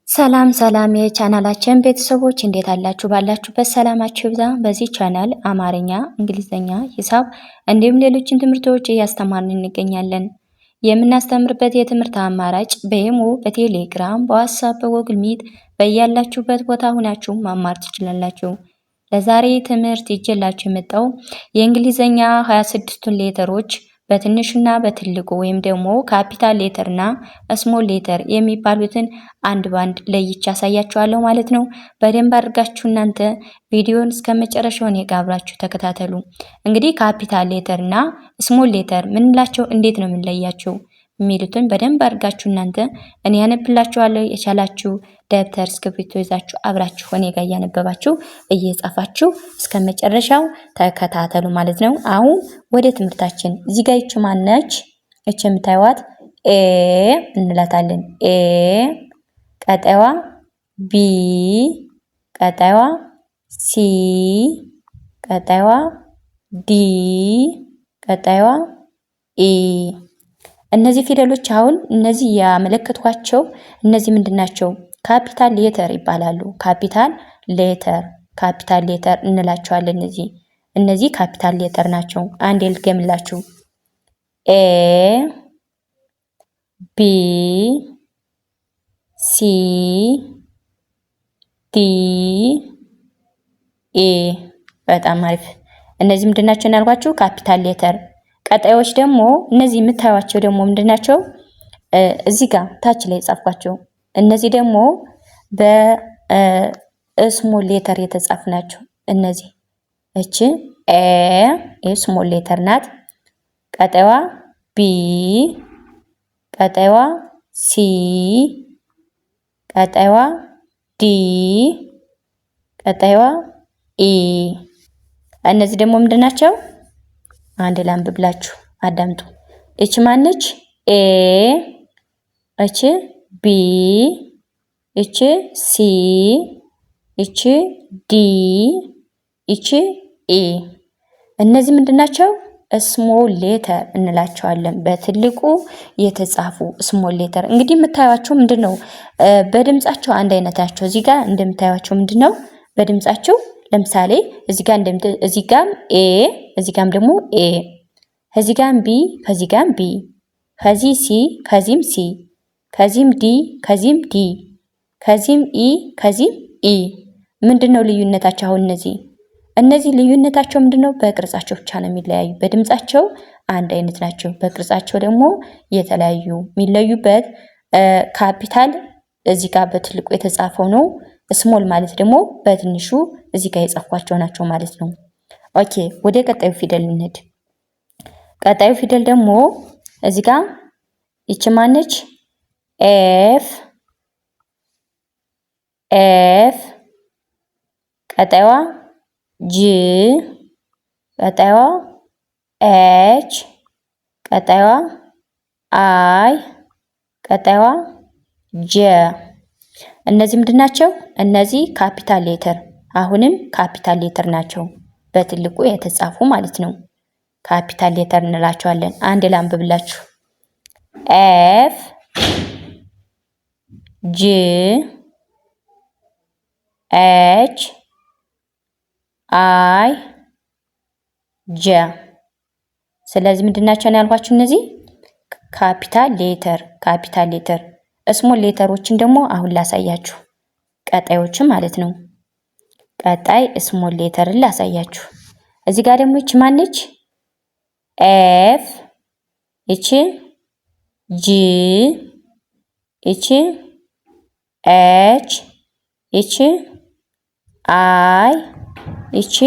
ሰላም ሰላም የቻናላችን ቤተሰቦች እንዴት አላችሁ? ባላችሁበት ሰላማችሁ ይብዛ። በዚህ ቻናል አማርኛ፣ እንግሊዝኛ፣ ሂሳብ እንዲሁም ሌሎችን ትምህርቶች እያስተማርን እንገኛለን። የምናስተምርበት የትምህርት አማራጭ በኢሞ፣ በቴሌግራም፣ በዋትስአፕ፣ በጎግል ሚት በያላችሁበት ቦታ ሁናችሁ መማር ትችላላችሁ። ለዛሬ ትምህርት ይዤላችሁ የመጣው የእንግሊዝኛ 26ቱን ሌተሮች በትንሹና በትልቁ ወይም ደግሞ ካፒታል ሌተር እና ስሞል ሌተር የሚባሉትን አንድ ባንድ ለይቼ አሳያችኋለሁ ማለት ነው። በደንብ አድርጋችሁ እናንተ ቪዲዮን እስከ መጨረሻው እኔ ጋር አብራችሁ ተከታተሉ። እንግዲህ ካፒታል ሌተር እና ስሞል ሌተር ምንላቸው፣ እንዴት ነው የምንለያቸው የሚሉትን በደንብ አድርጋችሁ እናንተ እኔ ያነብላችኋለሁ። የቻላችሁ ደብተር እስክሪብቶ ይዛችሁ አብራችሁ እኔ ጋር እያነበባችሁ እየጻፋችሁ እስከ መጨረሻው ተከታተሉ ማለት ነው። አሁን ወደ ትምህርታችን። እዚህ ጋር ይቺ ማነች? እቺ የምታዩት ኤ እንላታለን። ኤ ቀጣይዋ ቢ፣ ቀጣይዋ ሲ፣ ቀጣይዋ ዲ፣ ቀጣይዋ ኢ። እነዚህ ፊደሎች አሁን እነዚህ ያመለከትኳቸው እነዚህ ምንድናቸው? ካፒታል ሌተር ይባላሉ። ካፒታል ሌተር እንላቸዋለን። እነዚህ ካፒታል ሌተር ናቸው። አንዴ ልገምላችሁ። ኤ ቢ ሲ ዲ ኤ። በጣም አሪፍ። እነዚህ ምንድናቸው ያልኳችሁ? ካፒታል ሌተር። ቀጣዮች ደግሞ እነዚህ የምታዩቸው ደግሞ ምንድናቸው? እዚህ ጋር ታች ላይ ጻፍኳቸው። እነዚህ ደግሞ በስሞል ሌተር የተጻፉ ናቸው። እነዚህ እቺ ኤ ስሞል ሌተር ናት። ቀጣይዋ ቢ፣ ቀጣይዋ ሲ፣ ቀጣይዋ ዲ፣ ቀጣይዋ ኢ። እነዚህ ደግሞ ምንድናቸው? አንድ ላንብብላችሁ፣ አዳምጡ። እቺ ማነች? ኤ፣ እቺ ቢ፣ እቺ ሲ፣ እቺ ዲ፣ እቺ ኢ። እነዚህ ምንድናቸው? ስሞል ሌተር እንላቸዋለን። በትልቁ የተጻፉ ስሞል ሌተር። እንግዲህ የምታዩቸው ምንድነው? በድምጻቸው አንድ አይነት ናቸው። እዚህ ጋር እንደምታዩቸው ምንድነው? በድምጻቸው ለምሳሌ እዚህ ጋር ኤ፣ እዚህ ጋርም ደግሞ ኤ፣ ከዚህ ጋርም ቢ፣ ከዚህ ጋርም ቢ፣ ከዚህ ሲ፣ ከዚህም ሲ፣ ከዚህም ዲ፣ ከዚህም ዲ፣ ከዚህም ኢ፣ ከዚህም ኢ። ምንድነው ልዩነታቸው? አሁን እነዚህ ልዩነታቸው ምንድነው? በቅርጻቸው ብቻ ነው የሚለያዩ። በድምጻቸው አንድ አይነት ናቸው። በቅርጻቸው ደግሞ የተለያዩ። የሚለዩበት ካፒታል እዚህ ጋር በትልቁ የተጻፈው ነው። ስሞል ማለት ደግሞ በትንሹ እዚህ ጋር የጻፍኳቸው ናቸው ማለት ነው። ኦኬ፣ ወደ ቀጣዩ ፊደል እንሂድ። ቀጣዩ ፊደል ደግሞ እዚህ ጋር ይቺ ማነች? ኤፍ፣ ቀጣይዋ ጂ፣ ቀጣይዋ ኤች፣ ቀጣይዋ አይ፣ ቀጣይዋ ጄ። እነዚህ ምንድናቸው? እነዚህ ካፒታል ሌተር፣ አሁንም ካፒታል ሌተር ናቸው። በትልቁ የተጻፉ ማለት ነው። ካፒታል ሌተር እንላቸዋለን። አንድ ላንብብላችሁ። ኤፍ፣ ጂ፣ ኤች፣ አይ፣ ጄ። ስለዚህ ምንድናቸው ያልኳችሁ? እነዚህ ካፒታል ሌተር። ስሞል ሌተሮችን ደግሞ አሁን ላሳያችሁ፣ ቀጣዮችን ማለት ነው። ቀጣይ ስሞል ሌተርን ላሳያችሁ። እዚህ ጋር ደግሞ ይቺ ማነች? ኤፍ፣ ይቺ ጂ፣ ይቺ ኤች፣ ይቺ አይ፣ ይቺ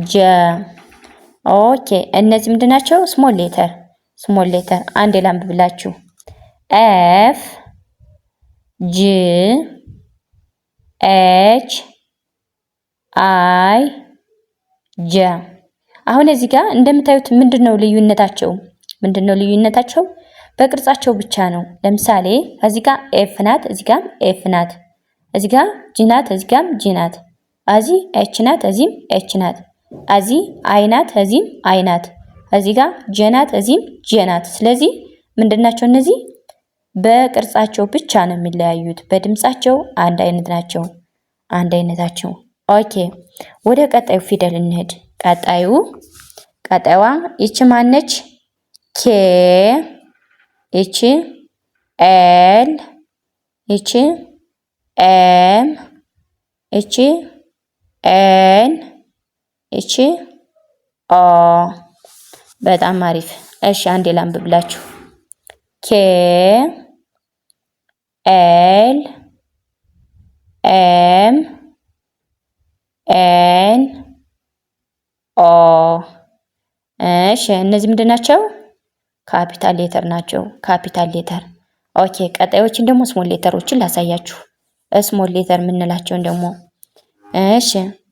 ጄ። ኦኬ፣ እነዚህ ምንድናቸው? ስሞል ሌተር። አንዴ ላንብብላችሁ። ኤፍ፣ ጂ፣ ኤች፣ አይ፣ ጄ። አሁን እዚህ ጋር እንደምታዩት ምንድነው ልዩነታቸው? በቅርጻቸው ብቻ ነው። ለምሳሌ እዚህ ጋር ኤፍ ናት፣ እዚህ ጋር ኤፍ ናት፣ እዚህ ጋር ጂ ናት፣ እዚህ ጋር ጂ ናት፣ እዚህ ኤች ናት፣ እዚህም ኤች ናት፣ እዚህ አይ ናት፣ እዚህም አይ ናት፣ እዚህ ጋር ጄ ናት፣ እዚህም ጄ ናት። ስለዚህ ምንድናቸው? እነዚህ በቅርጻቸው ብቻ ነው የሚለያዩት። በድምጻቸው አንድ አይነት ናቸው። አንድ አይነታቸው። ኦኬ ወደ ቀጣዩ ፊደል እንሄድ። ቀጣዩዋ ይቺ ማነች? ኬ፣ ይቺ ኤል፣ ይቺ ኤም፣ ይቺ ኤን፣ ይቺ ኦ። በጣም አሪፍ። እሺ አንዴ ላንብብላችሁ። ኬ ኤል ኤም ኤን ኦ። እሺ እነዚህ ምንድን ናቸው? ካፒታል ሌተር ናቸው። ካፒታል ሌተር። ኦኬ ቀጣዮችን ደግሞ ስሞል ሌተሮችን ላሳያችሁ። ስሞል ሌተር የምንላቸውን ደግሞ እሺ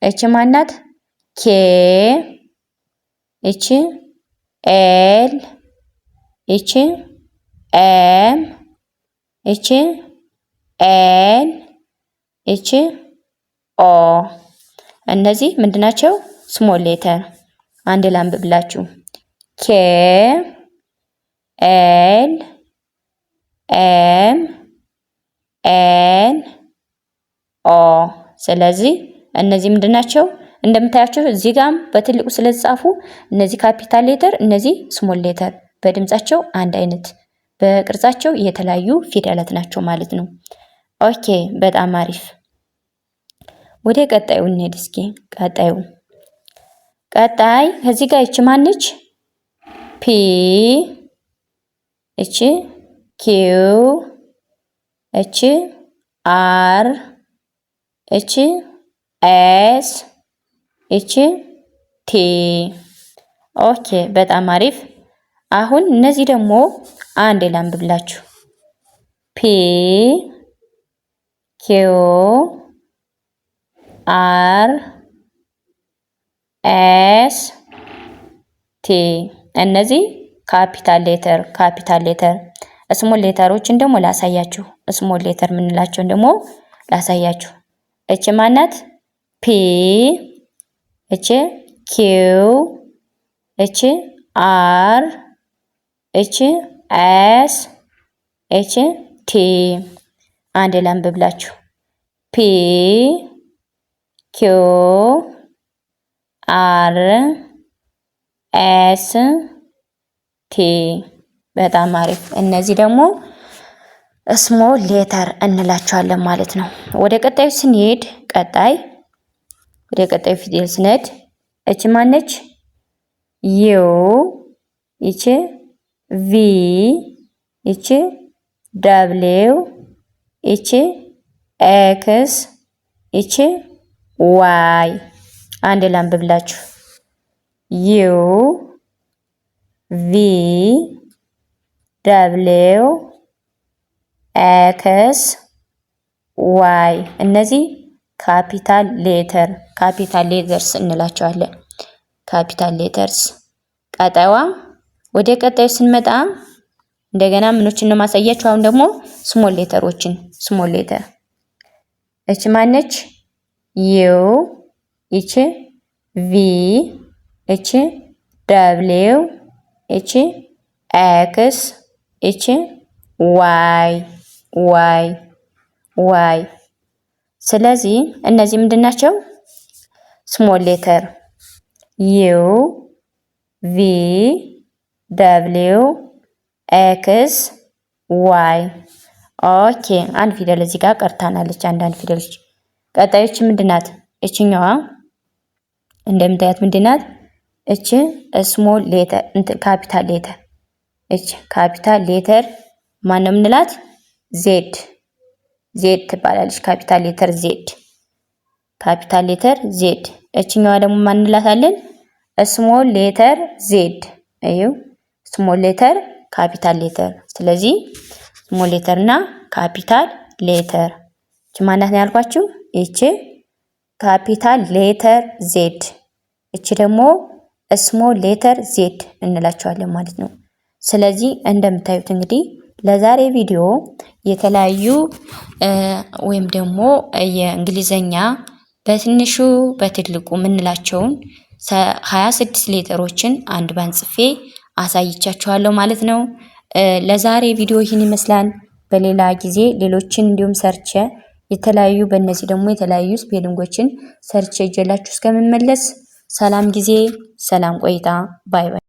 እቺ ማናት? ኬ፣ እቺ ኤል፣ እቺ ኤም፣ እቺ ኤን፣ እቺ ኦ። እነዚህ ምንድናቸው? ስሞል ሌተር። አንድ ላንብብላችሁ። ኬ ኤል ኤም ኤን ኦ። ስለዚህ እነዚህ ምንድናቸው? እንደምታያቸው እዚህ ጋም በትልቁ ስለተጻፉ እነዚህ ካፒታል ሌተር፣ እነዚህ ስሞል ሌተር፣ በድምጻቸው አንድ አይነት በቅርጻቸው የተለያዩ ፊደላት ናቸው ማለት ነው። ኦኬ በጣም አሪፍ። ወደ ቀጣዩ እንሄድ እስኪ። ቀጣይ ከዚህ ጋር ይቺ ማነች? ፒ፣ እቺ ኪው፣ እቺ አር፣ እቺ ኤስ፣ እቺ ቲ። ኦኬ በጣም አሪፍ። አሁን እነዚህ ደግሞ አንድ ላንብብላችሁ። ፒ ኪው አር ኤስ ቲ። እነዚህ ካፒታል ሌተር። ስሞል ሌተሮችን ደግሞ ላሳያችሁ። ስሞል ሌተር የምንላቸውን ደግሞ ላሳያችሁ። እቺ ማናት? ፒ፣ እቺ ኪው፣ እቺ አር፣ እቺ ኤስ፣ እቺ ቲ። አንድ ላንብብላችሁ። ፒ ኪው አር ኤስ ቲ። በጣም አሪፍ። እነዚህ ደግሞ ስሞል ሌተር እንላቸዋለን ማለት ነው። ወደ ቀጣዩ ስንሄድ ወደ ቀጣዩ ፊደል ስንሄድ እቺ ማነች? ዩ፣ ይቺ ቪ፣ ይቺ ደብሊው፣ ይቺ ኤክስ፣ ይቺ ዋይ። አንድ ላንብብላችሁ። ዩ ቪ ደብሊው ኤክስ ዋይ። እነዚህ ካፒታል ሌተርስ እንላቸዋለን። ካፒታል ሌተርስ። ወደ ቀጣዩ ስንመጣ እንደገና ምኖችን ነው ማሳያችሁ። አሁን ደግሞ ስሞል ሌተሮችን። ስሞል ሌተር እቺ ማነች? ዩ፣ እቺ ቪ፣ እቺ ደብሊው፣ እቺ ኤክስ፣ እቺ ዋይ። ስለዚህ እነዚህ ምንድናቸው? ስሞል ሌተር ዩ ቪ ደብሊው ኤክስ ዋይ። ኦኬ አንድ ፊደል እዚህ ጋር ቀርታናለች። አንዳንድ ፊደሎች ቀጣዮች ምንድናት? እችኛዋ እንደምታያት ምንድናት? እቺ ስሞል ሌተር ካፒታል ሌተር። እቺ ካፒታል ሌተር ማን ነው የምንላት? ዜድ ትባላለች። ካፒታል ሌተር ዜድ። እችኛዋ ደግሞ ማን እንላታለን? ስሞል ሌተር ዜድ። እዩ ስሞል ሌተር ካፒታል ሌተር። ስለዚህ ስሞል ሌተር እና ካፒታል ሌተር እቺ ማናት ነው ያልኳችሁ? እቺ ካፒታል ሌተር ዜድ፣ እቺ ደግሞ ስሞል ሌተር ዜድ እንላቸዋለን ማለት ነው። ስለዚህ እንደምታዩት እንግዲህ ለዛሬ ቪዲዮ የተለያዩ ወይም ደግሞ የእንግሊዘኛ በትንሹ በትልቁ የምንላቸውን 26 ሌተሮችን አንድ ባንድ ጽፌ አሳይቻችኋለሁ ማለት ነው። ለዛሬ ቪዲዮ ይህን ይመስላል። በሌላ ጊዜ ሌሎችን እንዲሁም ሰርቼ የተለያዩ በእነዚህ ደግሞ የተለያዩ ስፔሊንጎችን ሰርቼ ይዤላችሁ እስከምመለስ ሰላም ጊዜ፣ ሰላም ቆይታ። ባይ ባይ።